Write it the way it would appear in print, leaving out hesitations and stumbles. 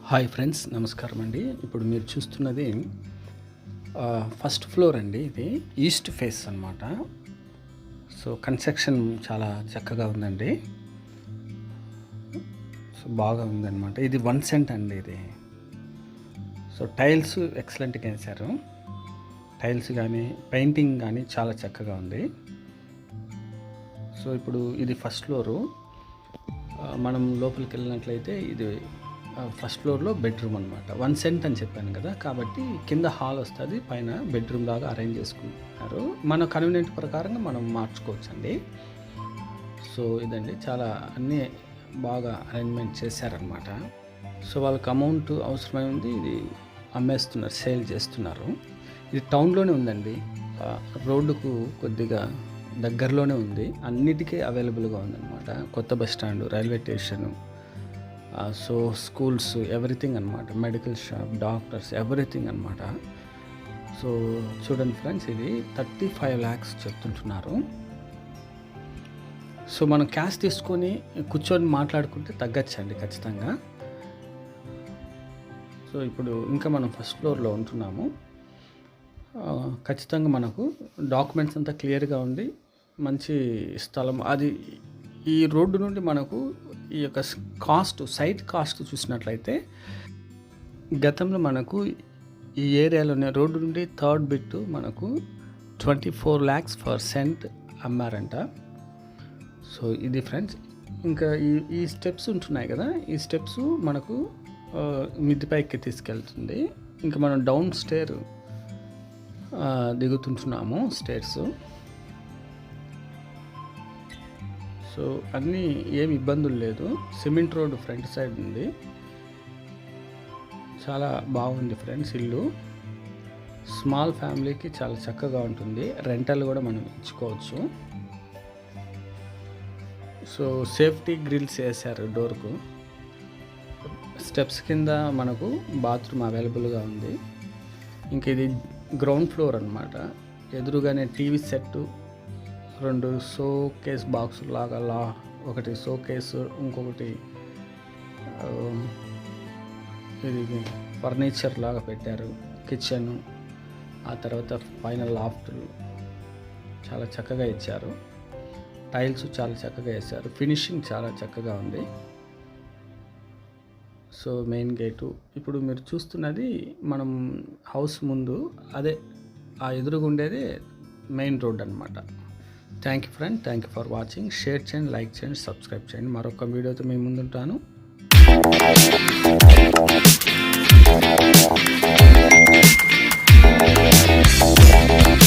Hi friends, నమస్కారం అండి. ఇప్పుడు మీరు చూస్తున్నది ఫస్ట్ ఫ్లోర్ అండి. ఇది ఈస్ట్ ఫేస్ అన్నమాట. సో కన్స్ట్రక్షన్ చాలా చక్కగా ఉందండి. సో బాగా ఉందన్నమాట. ఇది 1 సెంట్ అండి ఇది. సో టైల్స్ ఎక్సలెంట్గా వేశారు. టైల్స్ కానీ పెయింటింగ్ కానీ చాలా చక్కగా ఉంది. సో ఇప్పుడు ఇది ఫస్ట్ ఫ్లోరు. మనం లోపలికి వెళ్ళినట్లయితే ఇది ఫస్ట్ ఫ్లోర్లో బెడ్రూమ్ అనమాట. 1 సెంట్ అని చెప్పాను కదా, కాబట్టి కింద హాల్ వస్తుంది, పైన బెడ్రూమ్ లాగా అరేంజ్ చేసుకుంటున్నారు. మన కన్వీనియంట్ ప్రకారంగా మనం మార్చుకోవచ్చు అండి. సో ఇదండి, చాలా అన్నీ బాగా అరేంజ్మెంట్ చేశారనమాట. సో వాళ్ళకి అమౌంట్ అవసరమై ఉంది, ఇది అమ్మేస్తున్నారు, సేల్ చేస్తున్నారు. ఇది టౌన్లోనే ఉందండి, రోడ్డుకు కొద్దిగా దగ్గరలోనే ఉంది, అన్నిటికీ అవైలబుల్గా ఉందన్నమాట. కొత్త bus stand, railway station, so schools, everything అనమాట. మెడికల్ షాప్, డాక్టర్స్, ఎవ్రీథింగ్ అనమాట. సో చూడండి ఫ్రెండ్స్, ఇది 35 lakhs చెప్తుంటున్నారు. సో మనం క్యాష్ తీసుకొని కూర్చొని మాట్లాడుకుంటే తగ్గచ్చండి ఖచ్చితంగా. సో ఇప్పుడు ఇంకా మనం ఫస్ట్ ఫ్లోర్లో ఉంటున్నాము. ఖచ్చితంగా మనకు డాక్యుమెంట్స్ అంతా క్లియర్గా ఉంది, మంచి స్థలం. అది ఈ రోడ్డు నుండి మనకు ఈ యొక్క సైట్ కాస్ట్ చూసినట్లయితే గతంలో మనకు ఈ ఏరియాలోనే రోడ్డు నుండి థర్డ్ బిట్ మనకు 24 lakhs per cent అమ్మారంట. సో ఇది ఫ్రెండ్స్. ఇంకా ఈ స్టెప్స్ ఉంటున్నాయి కదా, ఈ స్టెప్స్ మనకు మిద్దిపైకి తీసుకెళ్తుంది. ఇంకా మనం డౌన్ స్టేర్ దిగుతుంటున్నాము, స్టేర్స్. సో అన్నీ ఏమి ఇబ్బందులు లేదు. సిమెంట్ రోడ్ ఫ్రంట్ సైడ్ ఉంది, చాలా బాగుంది ఫ్రెండ్స్. ఇల్లు స్మాల్ ఫ్యామిలీకి చాలా చక్కగా ఉంటుంది. రెంటల్ కూడా మనం ఇచ్చుకోవచ్చు. సో సేఫ్టీ గ్రిల్స్ వేశారు డోర్కు. స్టెప్స్ కింద మనకు బాత్రూమ్ అవైలబుల్గా ఉంది. ఇంక ఇది గ్రౌండ్ ఫ్లోర్ అనమాట. ఎదురుగానే TV set, 2 show case box లాగా, ఒకటి షో కేసు, ఇంకొకటి ఇది ఫర్నిచర్ లాగా పెట్టారు. కిచెన్, ఆ తర్వాత పైన లాఫ్ట్లు చాలా చక్కగా ఇచ్చారు. టైల్స్ చాలా చక్కగా వేశారు. ఫినిషింగ్ చాలా చక్కగా ఉంది. సో మెయిన్ గేటు ఇప్పుడు మీరు చూస్తున్నది మనం హౌస్ ముందు, అదే ఆ ఎదురుగుండేది మెయిన్ రోడ్ అనమాట. Thank you friend, thank you for watching. Share చేయండి, లైక్ చేయండి, సబ్స్క్రైబ్ చేయండి. మరొక వీడియోతో మీ ముందుంటాను.